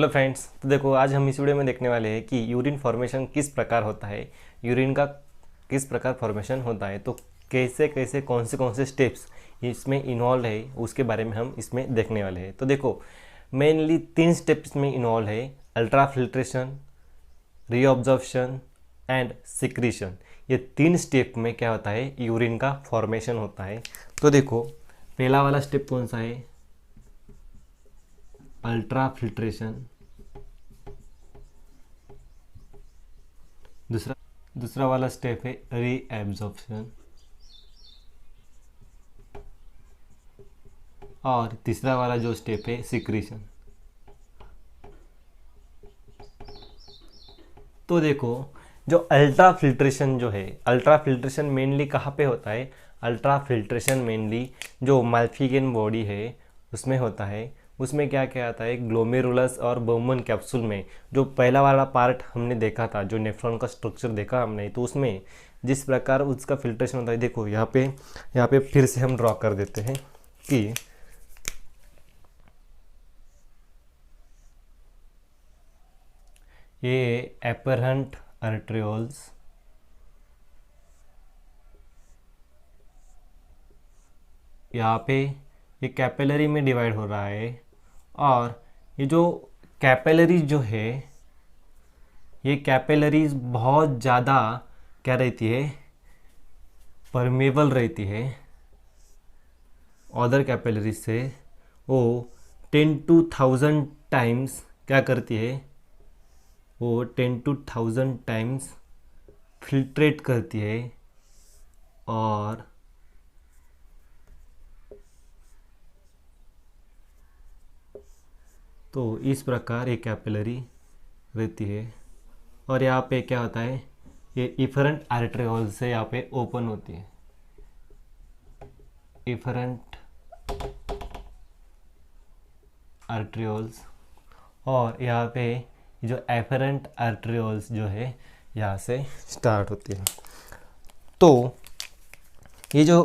Hello friends, तो देखो आज हम इस वीडियो में देखने वाले हैं कि यूरिन फॉर्मेशन किस प्रकार होता है, यूरिन का किस प्रकार फॉर्मेशन होता है, तो कैसे कैसे कौन से स्टेप्स इसमें इन्वॉल्व है उसके बारे में हम इसमें देखने वाले हैं। तो देखो मेनली 3 स्टेप्स में इन्वॉल्व है: ultra filtration, reabsorption and secretion. ये 3 स्टेप में क्या होता है, यूरिन का फॉर्मेशन होता है। तो देखो पहला वाला स्टेप कौन सा है, अल्ट्रा फिल्ट्रेशन। दूसरा वाला स्टेप है रीएब्जॉर्प्शन और तीसरा वाला जो स्टेप है सिक्रीशन। तो देखो जो अल्ट्रा फिल्ट्रेशन जो है, अल्ट्रा फिल्ट्रेशन मेनली कहाँ पे होता है, अल्ट्रा फिल्ट्रेशन मेनली जो माल्फिगेन बॉडी है उसमें होता है। उसमें क्या क्या आता है, ग्लोमेरुलस और बोमन कैप्सूल में जो पहला वाला पार्ट हमने देखा था, जो नेफ्रॉन का स्ट्रक्चर देखा हमने, तो उसमें जिस प्रकार उसका फिल्ट्रेशन होता है, देखो यहाँ पे फिर से हम ड्रॉ कर देते हैं कि ये एपरेंट आर्टेरियोल्स, यहाँ पे ये कैपिलरी में डिवाइड हो रहा है। और ये जो कैपिलरीज जो है, ये कैपिलरीज बहुत ज़्यादा क्या रहती है, परमेबल रहती है अदर कैपिलरीज से। वो 10 to 1000 टाइम्स क्या करती है, वो 10 to 1000 टाइम्स फिल्ट्रेट करती है। और तो इस प्रकार ये कैपिलरी रहती है। और यहाँ पे क्या होता है, ये इफरेंट आर्टेरियोल से यहाँ पे ओपन होती है, इफरेंट आर्टेरियोल्स। और यहाँ पे जो एफरेंट आर्टेरियोल्स जो है यहाँ से स्टार्ट होती है। तो ये जो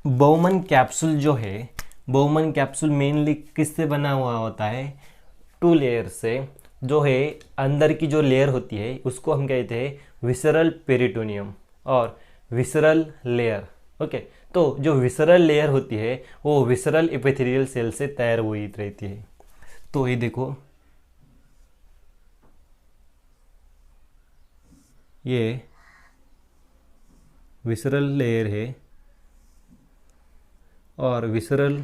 बोमन कैप्सूल जो है, बोमन कैप्सूल मेनली किससे बना हुआ होता है, 2 लेयर से। जो है अंदर की जो लेयर होती है उसको हम कहते हैं विसरल पेरिटोनियम और विसरल लेयर। ओके, तो जो विसरल लेयर होती है वो विसरल एपिथेलियल सेल से तैयार हुई रहती है। तो ये देखो ये विसरल लेयर है और विसरल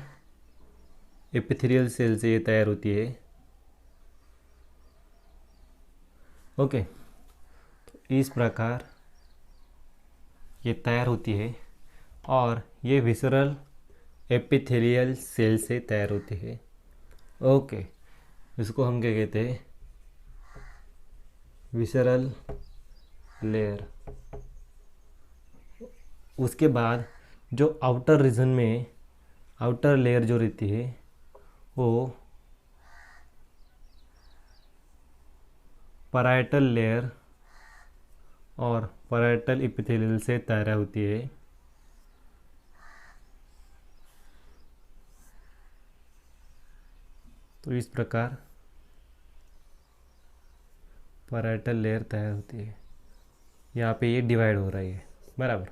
एपिथेलियल सेल से ये तैयार होती है। ओके, तो इस प्रकार ये तैयार होती है और ये विसरल एपिथेलियल सेल से तैयार होती है। ओके, इसको हम क्या कहते हैं, विसरल लेयर। उसके बाद जो आउटर रीजन में आउटर लेयर जो रहती है वो पैराइटल लेयर और पैराइटल एपिथेलियल से तैयार होती है। तो इस प्रकार पैराइटल लेयर तैयार होती है, यहाँ पे ये डिवाइड हो रही है बराबर।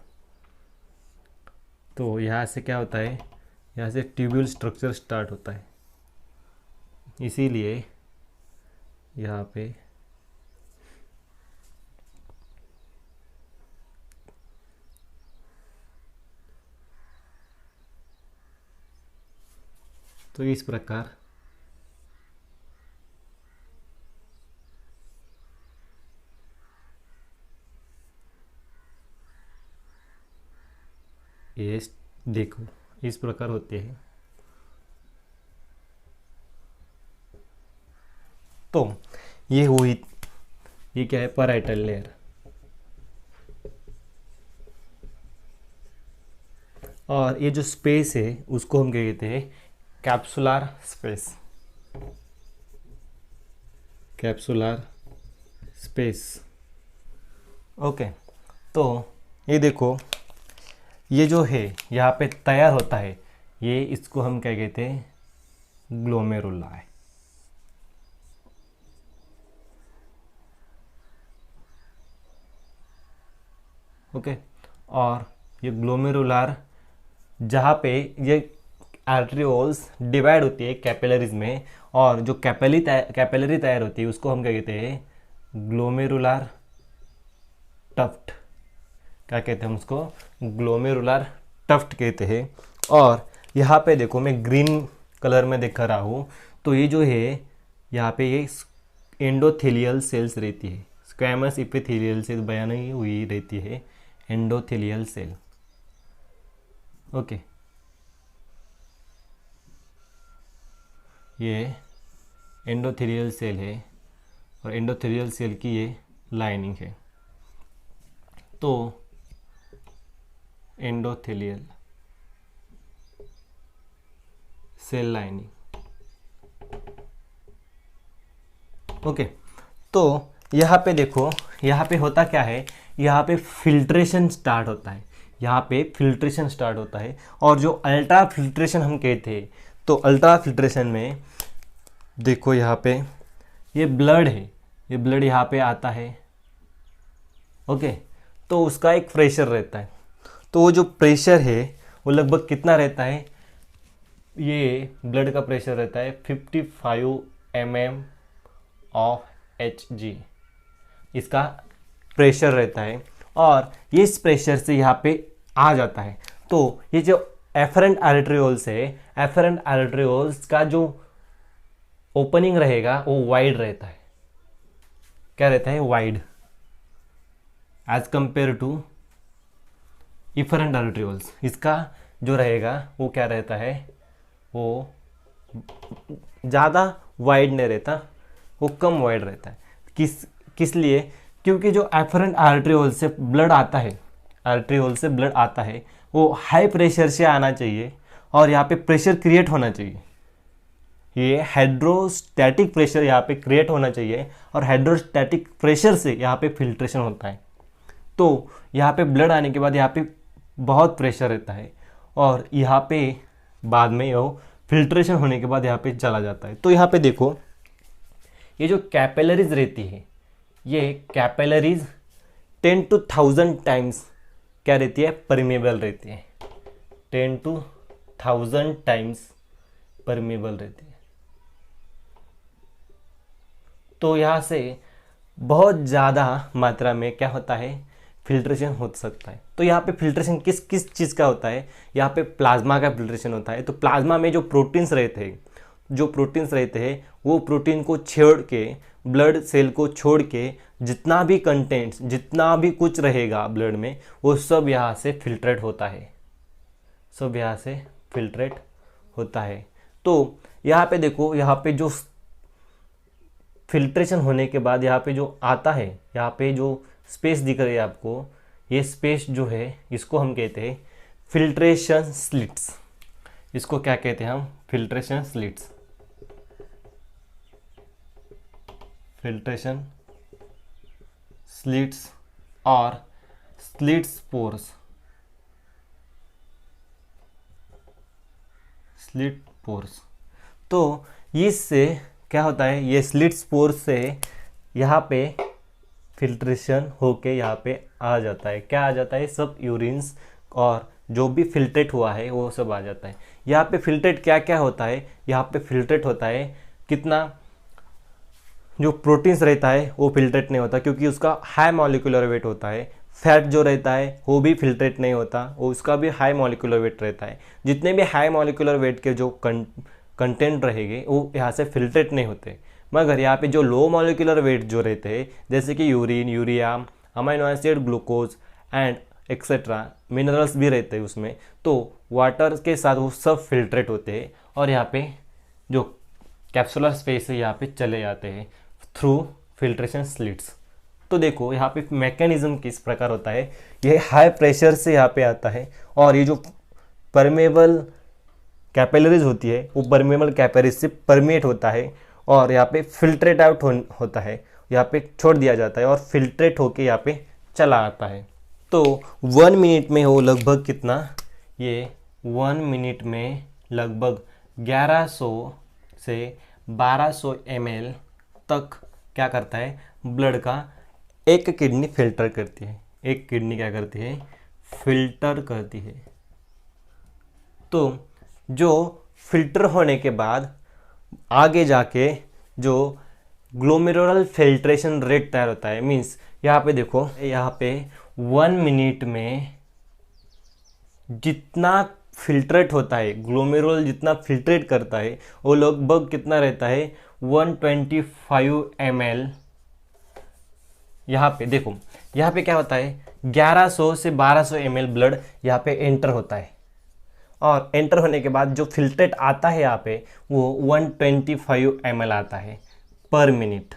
तो यहाँ से क्या होता है, यहाँ से ट्यूब्यूल स्ट्रक्चर स्टार्ट होता है, इसीलिए यहाँ पे तो इस प्रकार ये देखो इस प्रकार होते हैं। तो ये हुई, ये क्या है, पैराइटल लेयर। और ये जो स्पेस है उसको हम क्या कहते हैं, capsular space, capsular space. Okay, तो ये देखो ये जो है यहाँ पे तैयार होता है, ये इसको हम क्या कहते हैं, ग्लोमेरुला है। ओके। और ये ग्लोमेरुलर, जहाँ पे ये आर्टरियोल्स डिवाइड होती है कैपिलरीज में, और जो कैपिलरी तैयार होती है उसको हम क्या कहते हैं, ग्लोमेरुलर टफ्ट। क्या कहते हैं हम उसको, ग्लोमेरुलर टफ्ट कहते हैं। और यहाँ पे देखो मैं ग्रीन कलर में दिखा रहा हूँ, तो ये जो है यहाँ पे ये एंडोथेलियल सेल्स रहती है, स्क्वैमस इपिथेलियल से बनी हुई रहती है एंडोथेलियल सेल। ओके, ये एंडोथेलियल सेल है और एंडोथेलियल सेल की ये लाइनिंग है। तो एंडोथेलियल सेल लाइनिंग। ओके, तो यहाँ पे देखो, यहाँ पे होता क्या है, यहाँ पे फिल्ट्रेशन स्टार्ट होता है, यहाँ पे फिल्ट्रेशन स्टार्ट होता है। और जो अल्ट्रा फिल्ट्रेशन हम कहते हैं, तो अल्ट्रा फिल्ट्रेशन में देखो यहाँ पे ये ब्लड है, ये ब्लड यहाँ पे आता है। ओके, तो उसका एक प्रेशर रहता है, तो वो जो प्रेशर है वो लगभग कितना रहता है, ये ब्लड का प्रेशर रहता है 55 mm ऑफ Hg, इसका प्रेशर रहता है। और ये इस प्रेशर से यहाँ पे आ जाता है। तो ये जो एफरेंट आर्टरियोल्स है, एफरेंट आर्टरियोल्स का जो ओपनिंग रहेगा वो वाइड रहता है। क्या रहता है, wide, as compare to efferent arterioles. इसका जो रहेगा वो क्या रहता है, वो ज़्यादा वाइड नहीं रहता, वो कम वाइड रहता है। किस लिए, क्योंकि जो एफरेंट आर्टरियोल से ब्लड आता है, आर्टरियोल से ब्लड आता है वो हाई प्रेशर से आना चाहिए, और यहाँ पे प्रेशर क्रिएट होना चाहिए। ये हाइड्रोस्टैटिक प्रेशर यहाँ पे क्रिएट होना चाहिए, और हाइड्रोस्टैटिक प्रेशर से यहाँ पे फिल्ट्रेशन होता है। तो यहाँ पे ब्लड आने के बाद यहाँ पे बहुत प्रेशर रहता है, और यहाँ पे बाद में वो फिल्ट्रेशन होने के बाद यहाँ पे चला जाता है। तो यहाँ पे देखो, ये जो कैपिलरीज रहती है, ये कैपिलरीज 10 to 1000 टाइम्स क्या रहती है, परमेबल रहती है। 10 to 1000 टाइम्स परमेबल रहती है। तो यहाँ से बहुत ज़्यादा मात्रा में क्या होता है, फिल्ट्रेशन हो सकता है। तो यहाँ पे फिल्ट्रेशन किस किस चीज़ का होता है, यहाँ पे प्लाज्मा का फिल्ट्रेशन होता है। तो प्लाज्मा में जो प्रोटीन्स रहते हैं, वो प्रोटीन को छोड़ के, ब्लड सेल को छोड़ के जितना भी कंटेंट्स, जितना भी कुछ रहेगा ब्लड में, वो सब यहाँ से फिल्ट्रेट होता है, सब यहाँ से फिल्ट्रेट होता है। तो यहाँ पे देखो, यहाँ पे जो फिल्ट्रेशन होने के बाद यहाँ पे जो आता है, यहाँ पे जो स्पेस दिख रही है आपको, ये स्पेस जो है इसको हम कहते हैं फिल्ट्रेशन स्लिट्स। इसको क्या कहते हैं हम, फिल्ट्रेशन स्लिट्स, फिल्ट्रेशन स्लिट्स और स्लिट पोर्स, स्लिट पोर्स। तो इससे क्या होता है, ये स्लिट पोर्स से यहाँ पे फिल्ट्रेशन होके यहाँ पे आ जाता है। क्या आ जाता है, सब यूरिन्स और जो भी फिल्ट्रेट हुआ है वो सब आ जाता है। यहाँ पे फिल्ट्रेट क्या क्या होता है, यहाँ पे फिल्ट्रेट होता है कितना, जो प्रोटीन्स रहता है वो फिल्ट्रेट नहीं होता, क्योंकि उसका हाई मॉलिक्यूलर वेट होता है। फैट जो रहता है वो भी फिल्ट्रेट नहीं होता, वो उसका भी हाई मॉलिक्यूलर वेट रहता है। जितने भी हाई मॉलिक्यूलर वेट के जो कंटेंट रहेंगे वो यहाँ से फिल्ट्रेट नहीं होते। मगर यहाँ पे जो लो मॉलिक्यूलर वेट जो रहते हैं, जैसे कि urine, urea, amino acid, glucose and etcetera, minerals भी रहते हैं उसमें, तो वाटर के साथ वो सब फिल्ट्रेट होते हैं और यहाँ पे जो कैप्सुलर स्पेस है यहाँ पे चले जाते हैं थ्रू फिल्ट्रेशन स्लिट्स। तो देखो यहाँ पे मैकेनिज्म किस प्रकार होता है, ये हाई प्रेशर से यहाँ पे आता है और ये जो परमेबल कैपिलरीज होती है वो परमेबल कैपिलरीज से परमेट होता है और यहाँ पे फिल्ट्रेट आउट होता है, यहाँ पे छोड़ दिया जाता है और फिल्ट्रेट होके यहाँ पे चला आता है। तो 1 मिनट में वो लगभग कितना, ये 1 मिनट में लगभग 1100 से 1200 ml तक क्या करता है, ब्लड का एक किडनी फिल्टर करती है, एक किडनी क्या करती है, फिल्टर करती है। तो जो फिल्टर होने के बाद आगे जाके जो ग्लोमेरुलर फिल्ट्रेशन रेट तैयार होता है, मीन्स यहाँ पे देखो, यहाँ पे 1 मिनट में जितना फिल्ट्रेट होता है, ग्लोमेरुल जितना फिल्ट्रेट करता है वो लगभग कितना रहता है, 125 ml। यहाँ पे देखो, यहाँ पे क्या होता है, 1100 से 1200 ml ब्लड यहाँ पे एंटर होता है, और एंटर होने के बाद जो फिल्ट्रेट आता है यहाँ पे वो 125 ml आता है पर मिनट।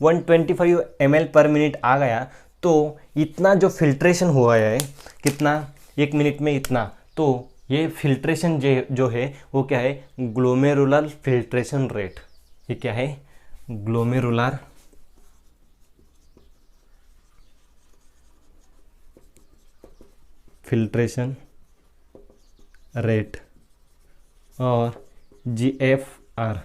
125 ml पर मिनट आ गया, तो इतना जो फिल्ट्रेशन हुआ है, कितना, 1 मिनट में इतना, तो ये फिल्ट्रेशन जो है वो क्या है, ग्लोमेरुलर फिल्ट्रेशन रेट। ये क्या है, ग्लोमेरुलर फिल्ट्रेशन रेट और GFR।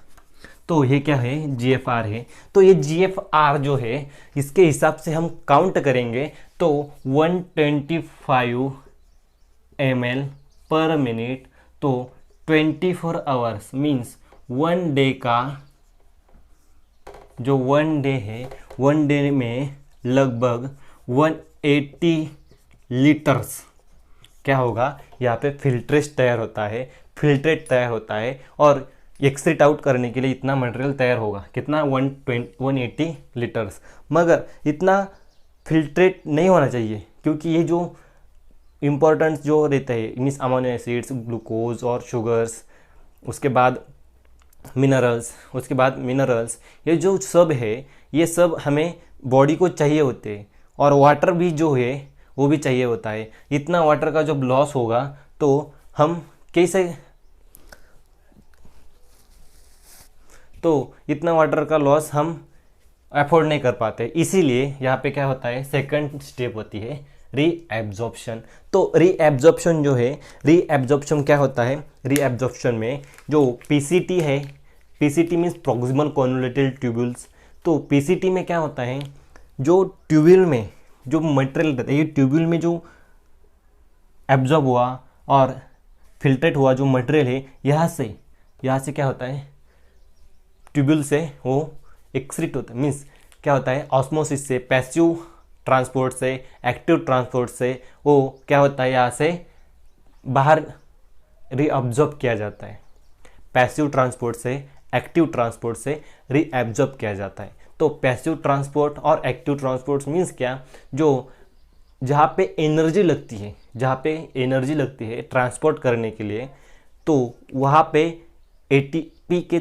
तो ये क्या है, GFR है। तो ये GFR जो है, इसके हिसाब से हम काउंट करेंगे तो 125 ml पर मिनट, तो 24 आवर्स मीन्स 1 डे का जो 1 डे है, 1 डे में लगभग 180 लीटर्स क्या होगा, यहाँ पे फिल्ट्रेट तैयार होता है, और एक्सक्रीट आउट करने के लिए इतना मटेरियल तैयार होगा, कितना, 180 लीटर्स। मगर इतना फिल्ट्रेट नहीं होना चाहिए, क्योंकि ये जो इम्पोर्टेंट जो रहते हैं, मीन्स अमीनो एसिड्स, ग्लूकोज और शुगर्स, उसके बाद मिनरल्स, ये जो सब है, ये सब हमें बॉडी को चाहिए होते हैं, और वाटर भी जो है वो भी चाहिए होता है। इतना वाटर का जब लॉस होगा तो हम कैसे, तो इतना वाटर का लॉस हम अफोर्ड नहीं कर पाते, इसीलिए यहाँ पे क्या होता है, सेकंड स्टेप होती है रीएब्जॉर्प्शन। तो रीएब्जॉर्प्शन जो है, रीएब्जॉर्प्शन क्या होता है, रीएब्जॉर्प्शन में जो PCT है, PCT means proximal convoluted tubules. तो PCT में क्या होता है, जो ट्यूब्यूल में जो मटेरियल रहता है, ये ट्यूब्यूल में जो एब्जॉर्ब हुआ और फिल्ट्रेट हुआ जो मटेरियल है, यहाँ से क्या होता है, ट्यूब्यूल से वो एक्सक्रीट होता है, मीन्स क्या होता है, ऑस्मोसिस से, पैसिव ट्रांसपोर्ट से, एक्टिव ट्रांसपोर्ट से वो क्या होता है, यहाँ से बाहर रीअब्जॉर्ब किया जाता है। पैसिव ट्रांसपोर्ट से, एक्टिव ट्रांसपोर्ट से रीअब्जॉर्ब किया जाता है। तो पैसिव ट्रांसपोर्ट और एक्टिव ट्रांसपोर्ट मीन्स क्या, जो जहाँ पे एनर्जी लगती है ट्रांसपोर्ट करने के लिए, तो वहाँ पे ATP के,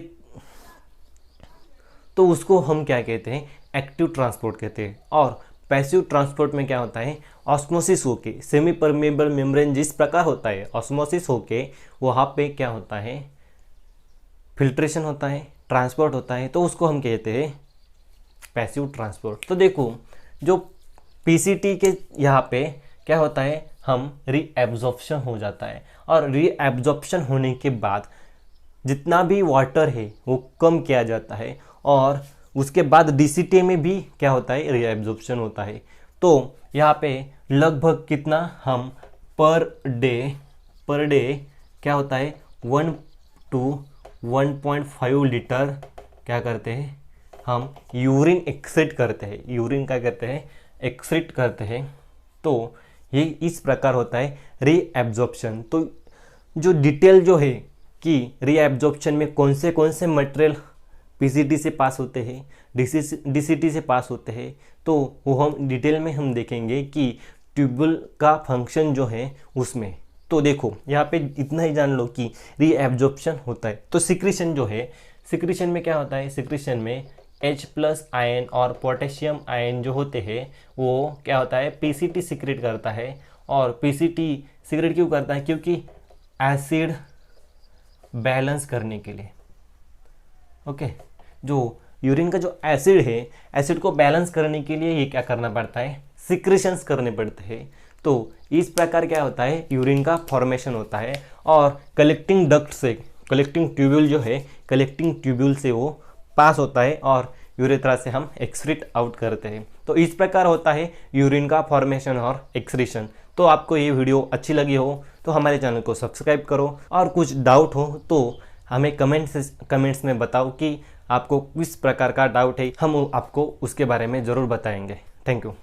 तो उसको हम क्या कहते हैं, एक्टिव ट्रांसपोर्ट कहते हैं। और पैसिव ट्रांसपोर्ट में क्या होता है, ऑस्मोसिस होके, सेमी परमेबल मेम्ब्रेन जिस प्रकार होता है, ऑस्मोसिस होके वहाँ पे क्या होता है, फिल्ट्रेशन होता है, ट्रांसपोर्ट होता है, तो उसको हम कहते हैं पैसिव ट्रांसपोर्ट। तो देखो, जो PCT के यहाँ पे क्या होता है, हम रीएब्जॉर्प्शन हो जाता है, और रीएब्जॉर्प्शन होने के बाद जितना भी वाटर है वो कम किया जाता है, और उसके बाद DCT में भी क्या होता है, रीएब्जॉर्प्शन होता है। तो यहाँ पे लगभग कितना, हम पर डे क्या होता है, 1 to 1.5 लीटर क्या करते हैं, हम यूरिन एक्सक्रीट करते हैं। यूरिन क्या करते हैं, एक्सक्रीट करते हैं। तो ये इस प्रकार होता है रीएब्जॉर्प्शन। तो जो डिटेल जो है कि रीएब्जॉर्प्शन में कौन से मटेरियल PCT से पास होते हैं, DCT से पास होते हैं, तो वो हम डिटेल में हम देखेंगे कि ट्यूब्यूल का फंक्शन जो है उसमें। तो देखो, यहाँ पे इतना ही जान लो कि रीएब्जॉर्प्शन होता है। तो सिक्रीशन जो है, सिक्रीशन में क्या होता है, सिक्रीशन में H+ आयन और पोटेशियम आयन जो होते हैं वो क्या होता है, PCT सिक्रेट करता है। और PCT सिक्रेट क्यों करता है, क्योंकि एसिड बैलेंस करने के लिए। ओके, जो यूरिन का जो एसिड है, एसिड को बैलेंस करने के लिए ये क्या करना पड़ता है, सिक्रीशंस करने पड़ते हैं। तो इस प्रकार क्या होता है, यूरिन का फॉर्मेशन होता है। और कलेक्टिंग डक्ट से, कलेक्टिंग ट्यूब्यूल जो है, कलेक्टिंग ट्यूब्यूल से वो पास होता है, और यूरेथ्रा से हम एक्सक्रीट आउट करते हैं। तो इस प्रकार होता है यूरिन का फॉर्मेशन और एक्सक्रीशन। तो आपको ये वीडियो अच्छी लगी हो तो हमारे चैनल को सब्सक्राइब करो, और कुछ डाउट हो तो हमें कमेंट्स में बताओ कि आपको किस प्रकार का डाउट है, हम आपको उसके बारे में ज़रूर बताएंगे। Thank you.